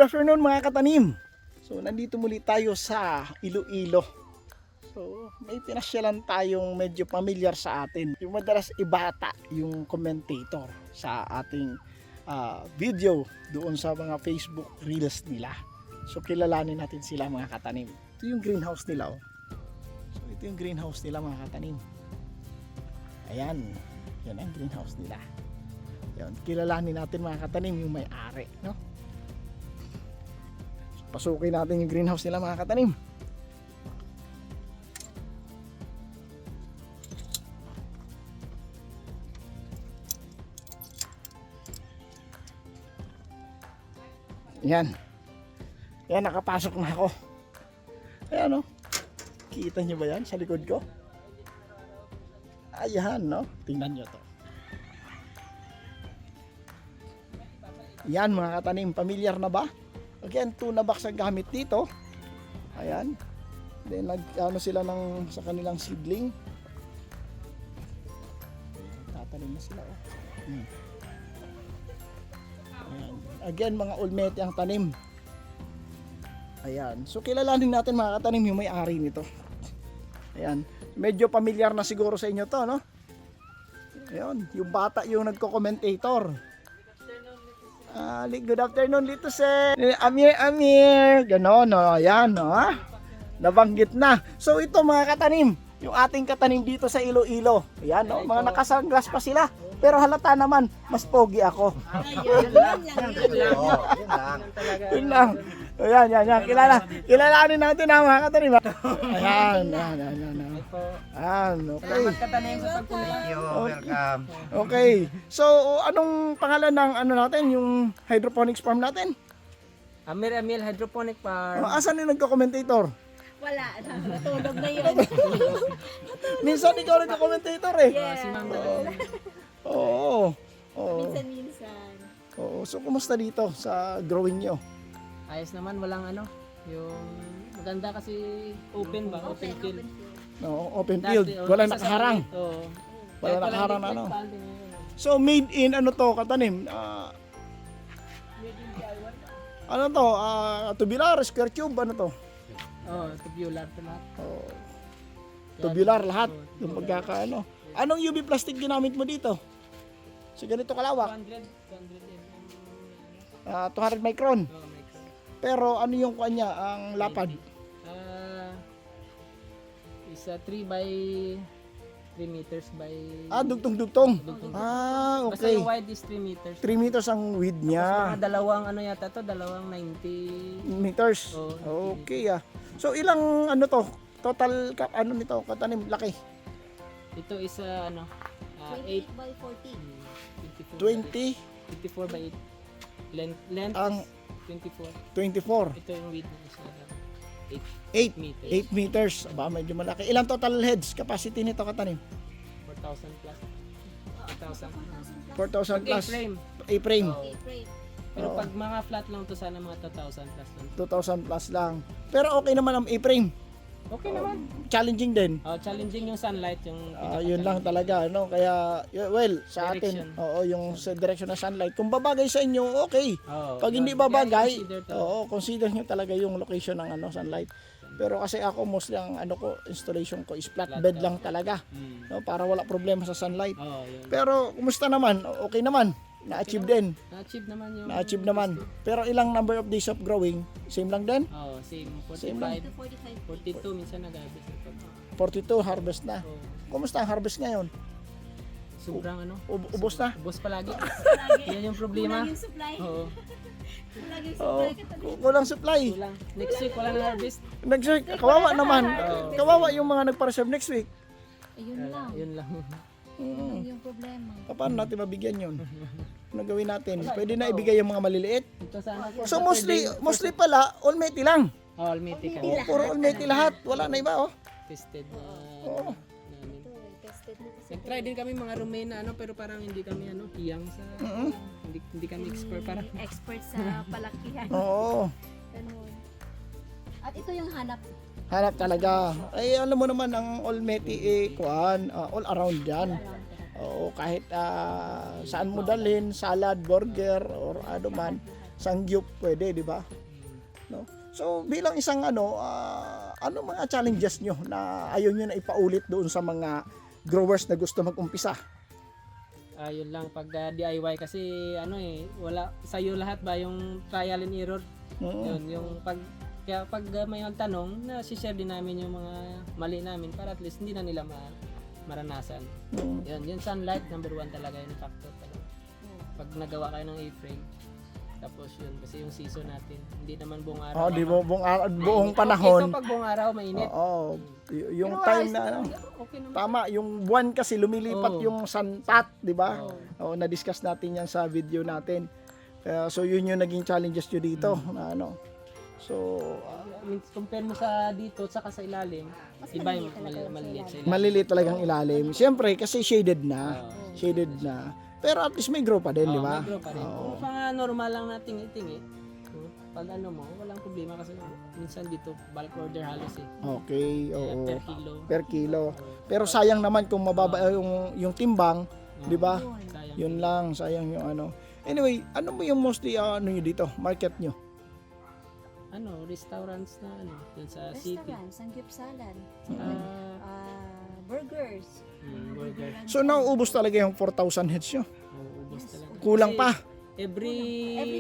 afternoon mga katanim. So nandito muli tayo sa Iloilo. So may pinasyalan tayong medyo familiar sa atin. Yung madalas ibata yung commentator sa ating video doon sa mga Facebook reels nila. So kilalanin natin sila mga katanim. Ito yung greenhouse nila oh. So ito yung greenhouse nila mga katanim. Ayan, yan ang greenhouse nila. Yan, kilalanin natin mga katanim yung may-ari, no? Pasukin natin yung greenhouse nila mga katanim. Yan. Yan, nakapasok na ako. Ayan o. Kita nyo ba yan sa likod ko? Ayan no. Tingnan nyo to. Yan mga katanim. Familiar na ba? Again, tuna box ang gamit dito. Ayan. Then nag-ano sila ng sa kanilang seedling. Tatanim na sila oh. Ayan. Again, mga ulmete ang tanim. Ayan. So kilalanin natin mga katanim yung may-ari nito. Ayan. Medyo familiar na siguro sa inyo to, no? Ayan. Yung bata yung nagko-commentator. Good afternoon dito sa Amir. Ganon, no? Ayan, no? Nabanggit na. So ito mga katanim, yung ating katanim dito sa Iloilo. Ayan, no? Mga nakasanglas pa sila. Pero halata naman, mas pogi ako. Yun lang. Ayan, yan. Kilalanin natin ang mga katanim. Ayan. Okay. Salamat katanim sa pagpunta. Thank you, welcome. Okay. So, anong pangalan ng ano natin, yung hydroponics farm natin? Amir Hydroponic Farm. Asan yung nagko-commentator? Wala, natulog na yun. Minsan ikaw nagko-commentator eh. Yeah. Si Ma'am Oo. Minsan-minsan. Oo. So, kumusta dito sa growing nyo? ayos naman, walang ano. Yung maganda kasi open ba? Open field. No, open field. Wala nakaharang. Oo. Wala nakaharang na ano. So, made in ano to, katanim? Ano to? Tubular, square tube, ano to? Tubular to lahat. Tubular lahat. Yung pagkakaano. Anong UV plastic ginamit mo dito? So, ganito kalawak. 200 micron. Pero ano yung kanya, ang lapad? Isa 3 by 3 meters by... Dugtong-dugtong. Basta Okay. yung wide is 3 meters. 3 meters ang width niya. Mga dalawang ano yata to, dalawang 90. Meters. Okay So ilang ano to? Total ano nito katanim laki? Ito is 8 28 by 40. 20 24 by 8. Length ang is 24. 24. Ito yung width is 8 meters. 8 meters. Aba, medyo malaki. Ilang total heads capacity nito katanim? 4,000 plus. 4,000 4,000. plus. A-frame. A-frame. Oo. A-frame. Pero pag mga flat lang to sana mga 2,000 plus lang. 2,000 plus lang. Pero okay naman ang A-frame. Okay naman. Challenging din. Challenging yung sunlight yung Yun lang talaga, no? Kaya, well, sa Direction. atin, yung sa direction ng sunlight. Kung babagay sa inyo, okay. Pag hindi Yeah, babagay, consider to. consider nyo talaga yung location ng sunlight. Pero kasi ako, mostly ang installation ko is flat bed lang talaga. No? Para wala problema sa sunlight. Yun. Pero, kumusta naman? Okay naman. Na-achieve din. Na-achieve naman yung... Na-achieve naman. Pero ilang number of days of growing? Same lang din? Same. Same lang. 45, 42 minsan nag-harvest ito. 42, harvest na. Oo. Kumusta ang harvest ngayon? Sobrang ano? Ubos na? Ubos palagi. Yan yung problema. Kulang yung supply. Oo. Kulang yung Oo, supply. kulang supply. Kulang. Next week wala na harvest. Kawawa naman. Kawawa yung mga nagpa-reserve next week. Ayun lang. Yun lang. Yun yung problema. Paano natin mabigyan yun? Ano gawin natin? Pwede na ibigay yung mga maliliit. Ito sana. So mostly pala, almighty lang. Almighty ka. Puro almighty lahat. Wala na iba Tested na Oo. namin. Tested na kasi. Nag-try din kami mga romaine na pero parang hindi kami hiyang sa hindi kami expert parang Expert sa palakihan. Oo. Ganun. At ito yung hanap. Hanap talaga. Ay alam mo naman ang almighty all around yan. Oo, kahit saan mo dalhin, salad, burger, or ano man, Sangyup pwede, di ba? No? So bilang isang ano mga challenges nyo na ayaw nyo na ipaulit doon sa mga growers na gusto mag-umpisa? Yun lang pag DIY kasi wala sa'yo lahat ba yung trial and error. Yun, yung kaya pag may magtanong, na-share din namin yung mga mali namin para at least hindi na nila maranasan. Yun sunlight number 1 talaga yung factor talaga. Pag nagawa kayo ng A-frame, tapos yun kasi yung season natin, hindi naman buong araw. Di mo buong panahon. Ito pag buong araw mainit. Yung Pero time ayos na naman, okay naman. tama, yung buwan kasi lumilipat yung suntat, di ba? Oo. Na-discuss natin yan sa video natin. So yun yung naging challenges nyo dito na ano. So Compare mo sa dito saka sa ilalim, Mas iba yung maliliit talaga yung maliliit sa sa ilalim. maliliit talagang ilalim. Siyempre kasi shaded na. Shaded na. Pero at least may grow pa din, di ba? May grow pa rin. Oo. Kung mga normal lang na tingi-tingi, pag mo, walang problema kasi minsan dito bulk order halos eh. Okay, Kaya oo. per kilo. Per kilo. Pero sayang naman kung mababa yung timbang, di ba? Sayang. Yun lang, sayang yung ano. Anyway, ano mo yung mostly nyo dito, market nyo? Restaurants na dun sa city. Restaurant, sangyup salad, burgers. Burger. So nauubos talaga yung 4,000 heads nyo? Ubos talaga. Kulang Kasi pa. Every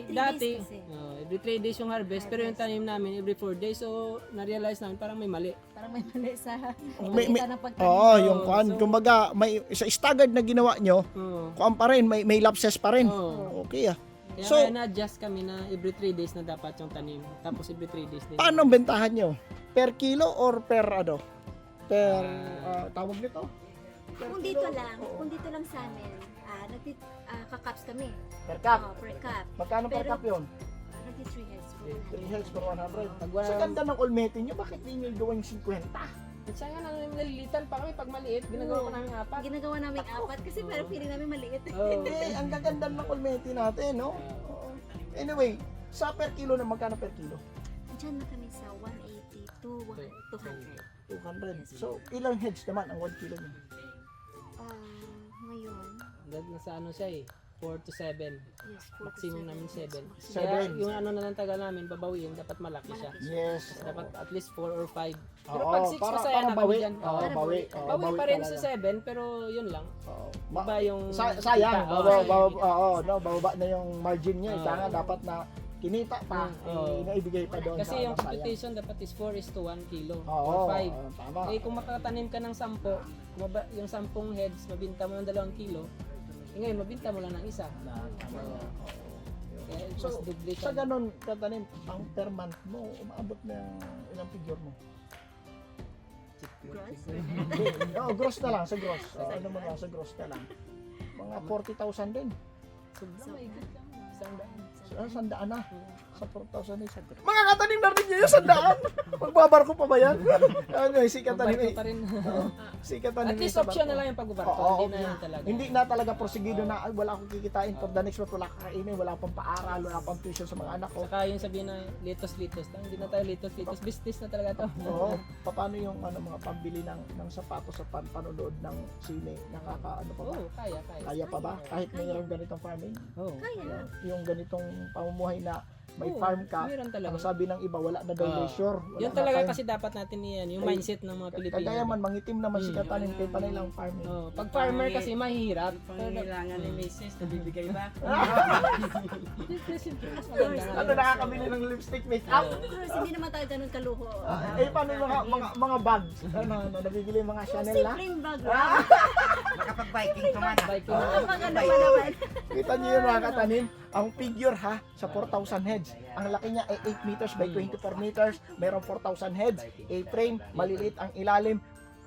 3 dati, days kasi. every 3 days yung harvest, pero yung tanim namin every 4 days. So, na-realize namin parang may mali. Parang may mali sa May- pagkita ng pagkain. Oo, yung Oo, kuan. so- Kumbaga, may sa staggered na ginawa nyo, Oo. kuan pa rin, may lapses pa rin. Oo. Okay Kaya So- kaya na-adjust kami na every 3 days na dapat yung tanim. Tapos every 3 days din. Paano ang bentahan nyo? Per kilo or per ano? Per, tawag nito? Per Kung kilo? dito lang sa amin, kakaps kami. Per cup. Per cup. Magkano per Pero- cup yun? 3 heads per 3 heads per 100. Pag Sa wala, ganda ng olmete nyo, bakit di nyo gawin 50? sayang na nalilitan pa kami pag maliit. Ginagawa ko namin 4. Ginagawa namin 4 kasi parang feeling namin maliit. Oo. Hindi, ang gaganda ng olmete natin, no? Oo. Anyway, sa per kilo na magkano per kilo? Diyan na kami sa 180 to 200. 200. So, ilang heads naman ang 1 kilo nyo? Ngayon, Nasa siya eh. 4 to 7. yes, 4 Maximum namin 7. Seven. Kaya yung na lang tagal namin, babawiin, dapat malaki siya. Yes. Dapat at least 4 or 5. Pero Oo, pag 6 para masaya na kami bawi. dyan. Oo, Para bawi. bawi. Oo, Bawi pa rin sa talaga. 7, pero yun lang. Oo. Iba yung... Sayang, kita. Oo, bababa na yung margin nyo. Oo. Kaya nga dapat na kinita pa, Oo. naibigay pa doon. Kasi sa yung ano, sayang. computation dapat is 4 is to 1 kilo Oo, or 5. tama. Eh kung makatanim ka ng 10, yung 10 heads, mabinta mo ng 2 kilo, eh ngayon mabinta mo lang ng isa. Kaya So, mas double sa ganun, katanim, ang per month mo, umaabot na ilang figure mo? gross. Oo, gross na lang, sa gross. Ano mo lang, sa gross na lang. Mga 40,000 din. sobrang maigit lang. Isang daan. Sandaan na. Sa 4,000 din. Mga katanim na rin niya yung sandaan. Magbabarko pa ba yan? Ano, si katanim Magbarko pa rin. Si katanim At least sa option barko. na lang yung pagbabarko. Oo, Hindi na yun talaga. Hindi na talaga prosigido na ay, wala akong kikitain for the next month, wala kakainin, wala pang paaral, wala pang tuition sa mga anak ko. Saka yung sabihin na litos-litos lang. Hindi na tayo litos-litos. Business na talaga to. Oo. Paano yung mga pambili ng sapatos sa panonood ng sine? Nakakaano pa ba? Oo, kaya. Kaya pa ba? Kahit mayroong ganitong farming? Oo. Kaya. Yung ganitong pamumuhay na may Oo, farm ka, meron talaga. ang sabi ng iba, wala na daw Oo. leisure. Wala Yun na talaga time. kasi dapat natin yan. Yung Ay, mindset ng mga Pilipino. Kagaya man, mangitim naman si Hmm. katanim, kay panay lang farming. Oh, pag farmer kasi mahirap. Pangailangan ni Mrs. Nabibigay ba? Simple, mas maganda nga. Ano, nakakabili ng lipstick, makeup? Gross, hindi naman tayo ganun kaluho. Paano yung mga bags? Ano, nabibili yung mga Chanel na? Simpleng bag. Nakapag-biking ka man. Biking. Maganda pa naman. Kita niyo yun mga katanim, ang figure ha, sa 4,000 heads. Ang laki niya ay 8 meters by 24 meters, merong 4,000 heads, A-frame, maliliit ang ilalim,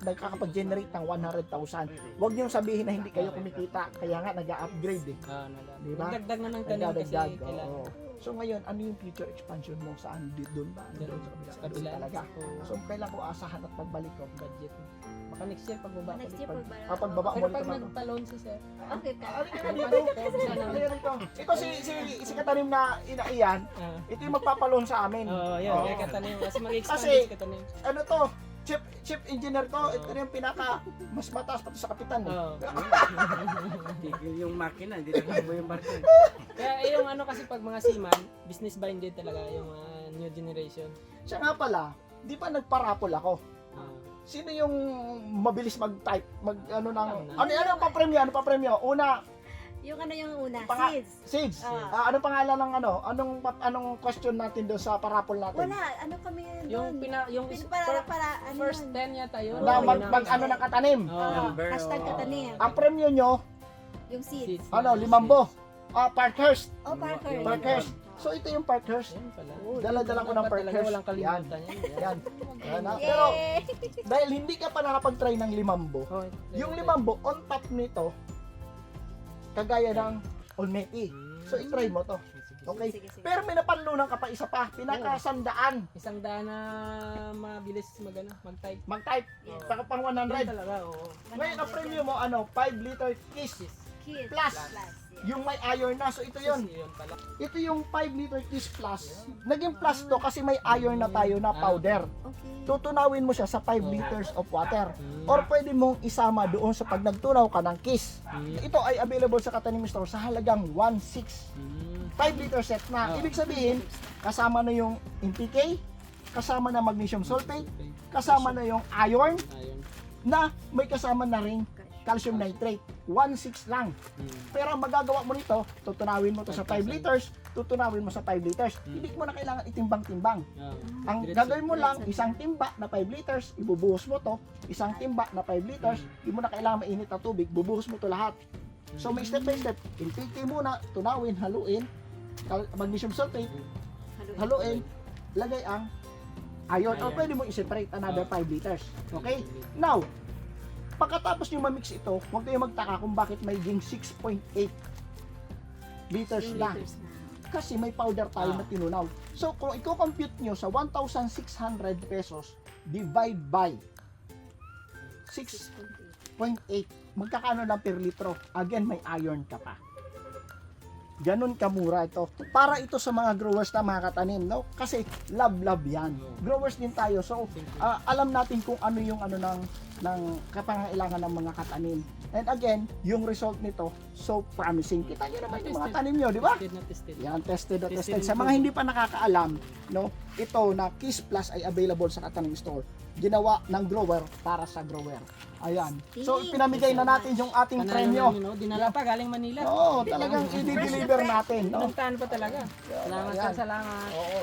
nagkakapag-generate ng 100,000. Huwag niyong sabihin na hindi kayo kumikita, kaya nga nag-upgrade eh. Di ba? Dagdag na ng tanim kasi Nagdadagdag, kailangan. oo. So ngayon, ano yung future expansion mo? Saan? Doon ba? Doon sa kabila talaga. So kailan ko asahan at pagbalik ko? Budget. Baka next year pagbaba. Next year, Pagbaba mo Pero ulit pag naman. nagpa-loan si sir. Okay ka. Halika na dito. Halika dito. Ito si katanim na inaiyan, ito yung magpapalon sa amin. Oo, yan. Oo. Kaya katanim. Kasi mag-expand Kasi- si katanim. Ano to? chief engineer to, ito na yung pinaka mas mataas pati sa kapitan. Eh. Oo. Tigil yung makina, hindi na mo yung barko. Kaya yung ano kasi pag mga seaman, business minded talaga yung new generation. Siya nga pala, di ba nagparapol ako? Sino yung mabilis mag-type? Ano pa premyo? Ano pa premyo? Una, Yung ano yung una, Panga- seeds. Sids. Ah. Anong pangalan ng ano? Anong question natin doon sa parapol natin? Wala, ano kami Yung doon? yung Para, ano first yun? 10 yata yun. Na Yun mag ang- ano ng katanim. Oo. Number, Hashtag oo. katanim. Ang premyo nyo, Yung seeds. Seeds. ano, Limambo. Parkhurst. Oh, Parker. Parkhurst. So ito yung Parkhurst. Yan pala. Dala-dala ko ng Dapat talaga Parkhurst. walang kalimutan yan. Yan. Yan, ha? Pero Yay! dahil hindi ka pa nakapag-try ng Limambo, Oh, yung Limambo on top nito, kagaya ng Olmeti. So i-try mo to. Okay? Sige, sige. Pero may napanlunan ka pa isa pa, pinakasandaan. Isang daan na mabilis mag-type. Mag-type, Yes. saka pang Yan 100. talaga, oo. Ngayon, ang premium mo, 5-liter Kiss. Kids. Plus. Yes. Yung may iron na. So, ito yun. Yun pala. Ito yung 5-liter Kiss Plus. Naging plus to kasi may iron na tayo na powder. Okay. Tutunawin mo siya sa 5 liters of water. Or pwede mong isama doon sa pag nagtunaw ka ng Kiss. Ito ay available sa Katanim Store sa halagang 1.6. 5-liter set na. Ibig sabihin, kasama na yung NPK, kasama na magnesium sulfate, kasama na yung iron, Ayun. na may kasama na rin calcium nitrate. 1.6 lang. Pero ang magagawa mo nito, tutunawin mo to sa 5 liters, tutunawin mo sa 5 liters. Hindi mo na kailangan itimbang-timbang. Ang gagawin mo lang, isang timba na 5 liters, ibubuhos mo to. Isang timba na 5 liters, hindi mo na kailangan mainit na tubig, bubuhos mo to lahat. So may step by step, NPK muna, tunawin, haluin, magnesium sulfate, haluin, lagay ang iron. Or pwede mo i-separate another 5 liters. Okay? Now, pagkatapos nyo ma-mix ito, huwag kayong magtaka kung bakit may 6.8 liters na. Kasi may powder tayo na tinunaw. So, kung i-compute nyo sa 1,600 pesos, divide by 6.8, magkakaano lang per litro. Again, may iron ka pa. Ganon kamura ito. Para ito sa mga growers na mga katanim, no? Kasi love yan. Growers din tayo. So, alam natin kung ano yung ano ng kapangailangan ng mga katanim. And again, yung result nito, so promising. Kita nyo naman yung mga tanim nyo, di ba? Tested na tested. Yan, tested na Tested tested. Sa mga hindi pa nakakaalam, no, ito na Kiss Plus ay available sa Katanim Store. Ginawa ng grower para sa grower. Ayan. So, pinamigay na natin yung ating premyo. Dinala pa galing Manila. Oo, talagang i-deliver natin. No? Pinuntahan pa talaga. Salamat Ayan. salamat. Oo.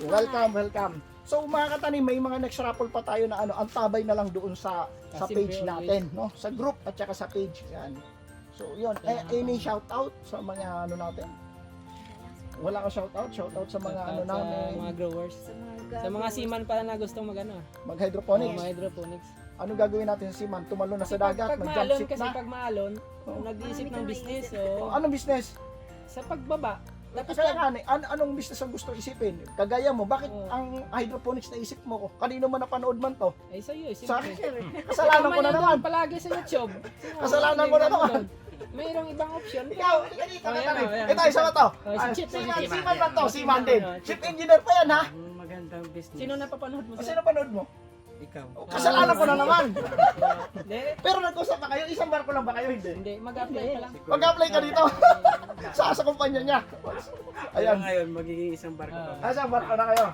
Salamat. Welcome. So, mga katanim, may mga next raffle pa tayo na ano, ang tabay na lang doon sa Kasi page always. natin, no? Sa group at saka sa page. Yan. So, yun. Any shout out sa mga ano natin? Wala ka shout out sa mga ano Sa namin. mga growers. Sa mga seaman pala na gustong mag-ano. Mag-hydroponics. Mga hydroponics. Ano gagawin natin sa seaman? Tumalo na sa Pag dagat, mag-jump maalon ship kasi na. pag maalon, Oo. nag-iisip Marami ng kang business. maiisip. Anong business? Sa pagbaba. Tapos Kaya nga, anong business ang gusto isipin? Kagaya mo, bakit Oo. ang hydroponics na isip mo? Kanino man napanood man to? ay sa'yo. Sa Siyempre. kasalanan ko na naman. Palagi sa YouTube. Kasalanan ko na naman. Mayroong ibang option. Ikaw, halika dito, Oh, yan, katanim. oh, yan. Ito, isa ba to? Oh, si Chip, Seaman lang to, seaman din. Oh, Chip. Chief engineer pa yan, ha? Ang magandang business. Sino napapanood mo O, sa? sino panood mo? Ikaw. Kasalanan ko na naman. Hindi. Pero nag-usap pa kayo, isang barko lang ba kayo? Hindi. Hindi. Mag-apply pa lang. Mag-apply ka dito. sa kumpanya niya. Kaya Ayan. ngayon, magiging isang barko Ah. pa. Isang barko na kayo.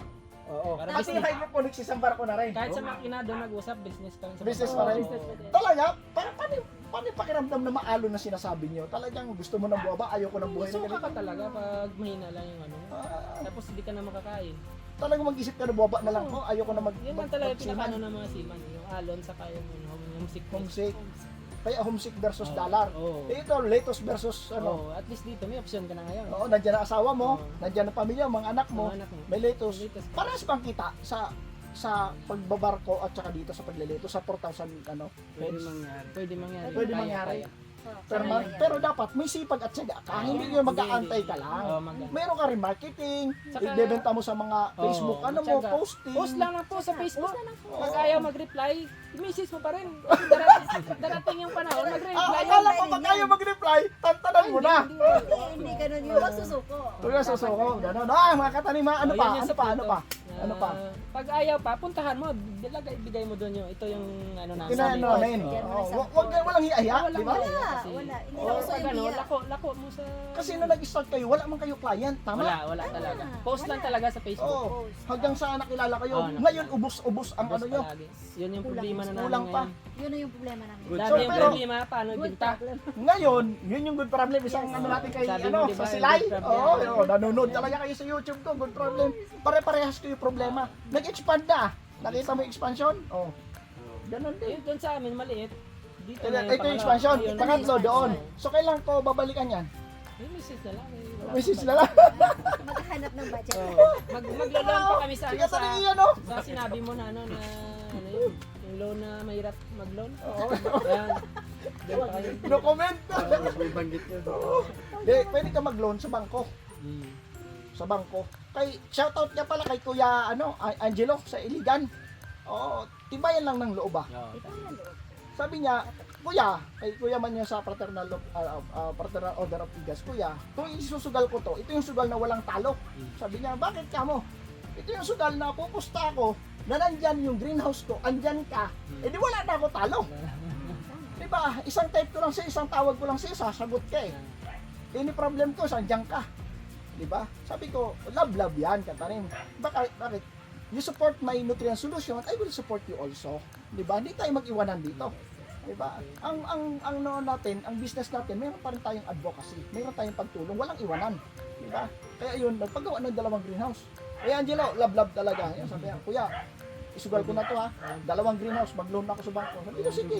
Oo. Para Pati yung hydroponics, isang barko na rin. Kahit sa makina doon nag-usap, business pa rin. Business pa rin. Talaga, paano yung pakiramdam na maalo na sinasabi niyo? Talagang gusto mo ng buwaba, ayaw ko ng buhay na Suka ganito. ka talaga pag mahina lang yung ano. Ah, Tapos hindi ka na makakain. talagang mag-isip ka na buwaba na lang. Oo. Oh, ayaw ko na Yan lang talaga yung magsiman. pinakano ng mga seaman. Yung alon sa kaya yung sick. Homesick. Kaya homesick versus dollar. Oo. Eh, ito, latest versus ano. Oo, at least dito may option ka na ngayon. Oo, nandiyan ang asawa mo, Oo. nandiyan ang pamilya, mga anak mo, Mga anak mo. may latest. Latest. Parehas bang kita sa pagbabarko at saka dito sa paglilito sa 4,000 ano? Pwede mangyari. Pwede mangyari. Pwede Kaya, mangyari. kaya. Pero dapat may sipag at syaga ka. Hindi yung mag-aantay ka lang. Oo, mag-aantay. Meron ka rin marketing, Saka- ibebenta mo sa mga Facebook, Oo, ano mo, matyaga. posting. Post lang po sa Facebook. Oo. Pag ayaw mag-reply, i-message mo pa rin. Kasi darating yung panahon, mag-reply. Akala ko pag ayaw mag-reply, tantanan mo na. Hindi ganun yung magsusuko. Kung nasusuko, gano'n. Ah, mga katanima, ano Oh, pa? yan yung Ano sa pa? Ano punto. pa? Yan. Ano pa? Pag ayaw pa, puntahan mo, ibigay mo doon yung, ito yung ano namin. Tinano namin. Walang hiaya, di ba? Wala. Kasi, pag ano, lako mo sa... Kasi nung nag-start kayo, wala man kayo client, tama? Wala talaga. Post lang talaga sa Facebook. Oo. Hanggang sa nakilala kayo. Oo, Ngayon, ubos-ubos ang Post ano nyo. palagi. Yun yung problema na namin Kulang pa. ngayon. Yun na yung problema namin. Good. Dati So, yung pero- problema, paano ibinta? Ngayon, yun yung good problem. Isang ano natin kay, Sabi mo, ano, di ba, sa Silay. yung good problem. Oo, nanonood talaga kayo sa YouTube ko. Good problem. Pare-parehas kayo problema. Nag-expand na. Nakita mo yung expansion? Oo. Ganun din. Doon sa amin, maliit. Dito Ito na yung expansion. Yun. Pangatlo doon. So, kailan ko babalikan yan? May message na lang. Wala Message pa na lang. Maghahanap ng budget. Magloloan pa kami sa, Sige, ano, tali yan, no? sa sinabi mo na ano yun, yung loan na mahirap mag-loan. Oo. Yan. Doon pa kayo. No comment. May banggit yun. Pwede ka mag-loan sa bangko. Sa bangko. Kay shoutout niya pala kay Kuya Angelo sa Iligan. Oo, tibayan lang ng loob ah. Ito yan, Lord. Sabi niya, Kuya, kay Kuya man niya sa fraternal order of Igas, Kuya, kung isusugal ko to, ito yung sugal na walang talo. Sabi niya, bakit ka mo? Ito yung sugal na pupusta ako, na nandyan yung greenhouse ko, andyan ka, eh di wala na ako talo. Diba, isang type ko lang siya, isang tawag ko lang siya, sasagot ka eh. Any problem ko, sandyan ka. Diba? Sabi ko, love yan, katanim. Bakit? You support my nutrient solution, I will support you also. Diba? Hindi tayo mag-iwanan dito. Diba? Ang noon natin, ang business natin, mayroon pa rin tayong advocacy, mayroon tayong pagtulong, walang iwanan. Diba? Kaya yun, nagpagawa ng 2 greenhouse. Kaya Angelo, love talaga. Yan, sabi niya, Kuya, isugal ko na to ha, 2 greenhouse, mag-loan ako sa bangko. Sabi ko, sige.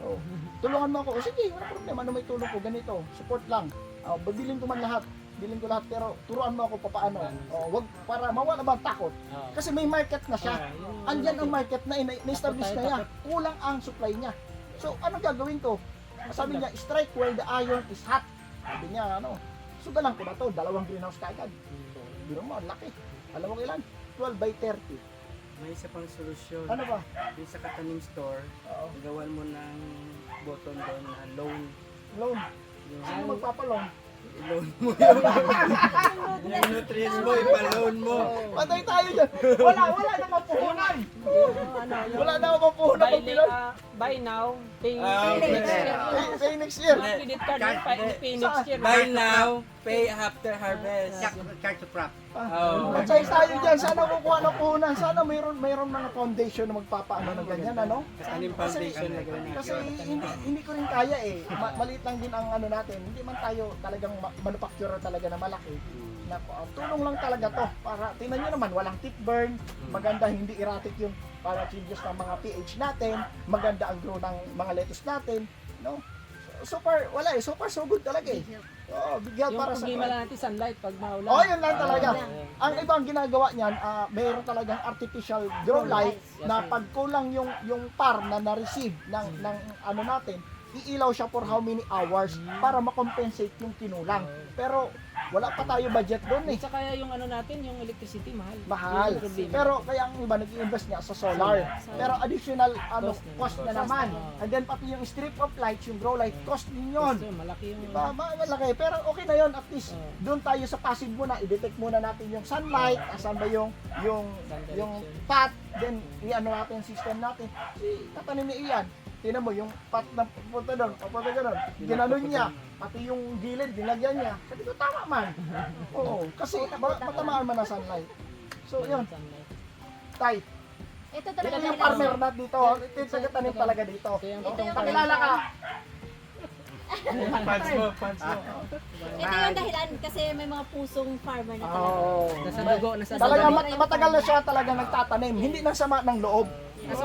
Oh, tulungan mo ako. O, sige, wala problema. Ano may tulong ko? Ganito. Support lang. Bibilin ko man lahat. Bilin ko lahat. Pero turuan mo ako paano. Wag para mawala ba takot. Kasi may market na siya. Andyan ang market na, na-establish na niya. Kulang ang supply niya. So, ano gagawin ko? Sabi niya, strike where the iron is hot. Sabi niya, sugalan ko na to. 2 greenhouse kagad. So, biro mo, ang laki. Alam mo kailan? 12 by 30. May isa pang solusyon. Ano ba? Yung sa Katanim store, Oo. gawan mo ng button doon na loan. Loan. Yung Sino magpapaloan? loan mo yun. Yung nutrients mo, ipaloan mo. Patay tayo dyan. Wala na mapuhunan. Wala na mapuhunan pag piloan. Buy now, pay Next year. Pay next year. Mga credit card, pay next year. Buy now, pay after harvest. Charge to prop. Oh. Patay tayo dyan. Sana kukuha ng puhunan. Sana mayroon mga foundation na magpapaano ng ganyan, ano? Katanim foundation na gawin natin. Kasi hindi ko rin kaya eh. Maliit lang din ang ano natin. Hindi man tayo talagang manufacturer talaga na malaki. Tulong lang talaga to. Para, tingnan nyo naman, walang tip burn. Maganda, hindi erratic yung para changes ng mga pH natin. Maganda ang grow ng mga lettuce natin. No? So far, wala eh. So far, so good talaga eh. Oo, bigyan Yung para sa... problema lang natin, sunlight pag maulan. Oh, yun lang talaga. Ayan. Ang ibang ginagawa niyan, mayroon talagang artificial grow light na pag kulang yung par na na-receive ng ano natin, iilaw siya for how many hours para makompensate yung kinulang. Pero wala pa tayo budget doon eh. At saka yung ano natin, yung electricity, mahal. Mahal. Yun yung problema. Pero kaya ang iba nag-i-invest nga sa solar. Pero additional cost na naman. And then pati yung strip of lights, yung grow light, cost din yun. So, malaki yung... Diba? Malaki. Pero okay na yun. At least doon tayo sa passive muna. I-detect muna natin yung sunlight. Asan ba yung path. Then i-ano natin yung system natin. Tatanim ni Ian. Tingnan mo yung path na pupunta doon. Papunta doon. Ginanon niya. Pati yung gilid, dinagyan niya. Sabi ko, tama man. Oo. Kasi matamaan man ang sunlight. So yun. Sunlight. Tay. Ito Ito talaga yung farmer na dito. Ito yung tagatanim talaga dito. Ito yung Pakilala ka. Fans mo, fans mo. Ito yung dahilan kasi may mga pusong farmer na talaga. Oo. Nasa dugo, nasa Talaga dugo. matagal na siya talaga nagtatanim. Hindi nang sama ng loob. Kasi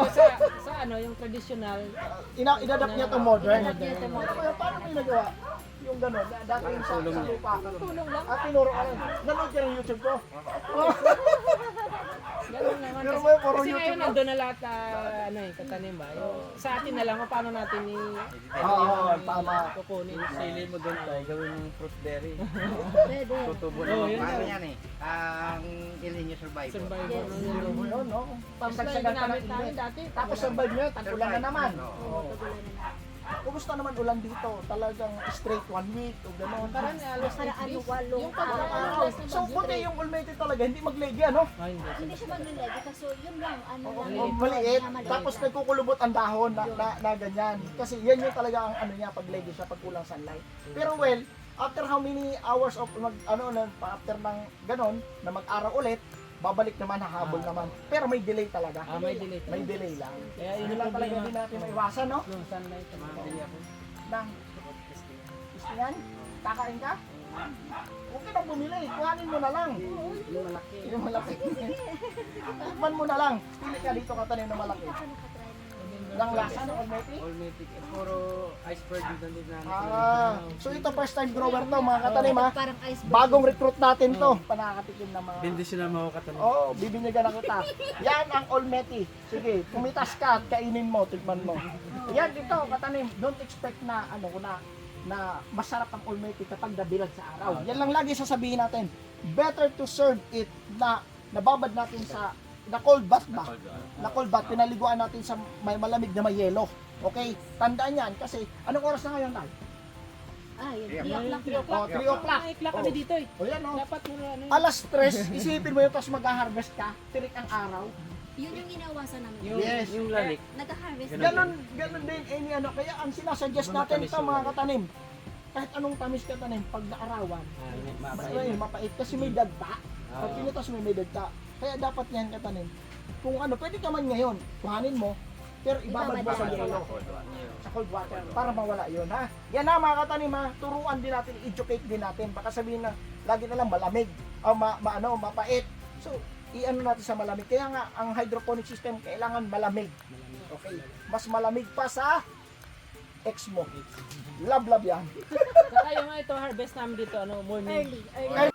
sa ano, yung traditional, Inadapt niya to modern. Inadapt niya to modern. Ano kaya, paano mo ginagawa? Yung gano'n, dati yung sa lupa. tulong lang. At tinuro ka lang. Nanood ka ng YouTube ko. Ganun naman. Pero Kasi, may puro kasi YouTube ngayon lang. nandun na lahat ano katanim ba? Yung, sa atin na lang kung paano natin Oo, tama. kukunin. Yung sili mo doon tayo, gawin ng fruit berry. Pwede. Tutubo Oo, na yun Paano na. yan eh? Ang El Niño Survivor. Survival Yes. na yun. Yun, no? Tapos Pagsagsagan ka ng ginamit namin init. dati. Tapos survive nyo, tag-ulan na naman. Oo, tagulan na. Kung Kumusta naman ulan dito? Talagang straight 1 week o gano'n? Parang alas Para 8 days. walong Yung Araw. pag-alas na So, buti yung ulmete talaga, hindi maglegi, ano? Hindi siya maglilegi kasi yun lang, ano Oo, lang. oo, maliit. niya, maliit Tapos lang. nagkukulubot ang dahon na ganyan. Kasi yan yung talaga ang ano niya pag legi siya, pag kulang sunlight. Pero well, after how many hours of after ng ganon, na mag-araw ulit, babalik naman, hahabol naman. Pero may delay talaga. May delay. May delay lang. Kaya yun Yun ang lang talaga problema. din natin maiwasan, no? Yung sunlight. Nang, istingan, kakain ka? Huwag ka nang bumili, kuhanin mo na lang. Yung malaki. Yung malaki. Tikman mo na lang. Pili ka dito katanim na malaki. Ako nakatry na. Nang lasa ng almeti? Olmetic. Puro iceberg din namin. So ito first time grower to mga katanim ha. Parang iceberg. Bagong recruit natin to. Panakatikim na mga... Bendisyon na mga katanim. Oo, bibinyagan na kita. Yan ang almeti. Sige, pumitas ka at kainin mo, tigman mo. Yan ito, katanim. Don't expect na na masarap ang almeti kapag nabilad sa araw. Yan lang lagi sasabihin natin. Better to serve it na nababad natin sa na cold bath ba? Na cold bath, pinaliguan natin sa may malamig na may yelo. Okay? Tandaan yan kasi anong oras na ngayon tayo? Yun. 3 o'clock. Oh, 3 o'clock. Ay, clock kami dito eh. O yan o. Dapat mo ano yun. Alas 3, isipin mo yun, tapos mag-harvest ka, tirik ang araw. Yun yung inawasan namin. Yes. Yung lalik. Nag-harvest. Ganon din any ano. Kaya ang sinasuggest natin ito mga katanim, kahit anong tamis katanim, pag naarawan, mapait kasi may dagta. Pag pinitas mo may dagta. Kaya dapat yan katanim. Kung ano, pwede ka man ngayon, kuhanin mo, pero ibabad mo sa yelo. Sa cold water, para mawala yun ha. Yan na mga katanim ha, turuan din natin, educate din natin. Baka sabihin na, lagi na lang malamig, o mapait. So, i-ano natin sa malamig. Kaya nga, ang hydroponic system kailangan malamig. Okay. Mas malamig pa sa ex mo. Love yan. Saka yung ito harvest namin dito, more Early.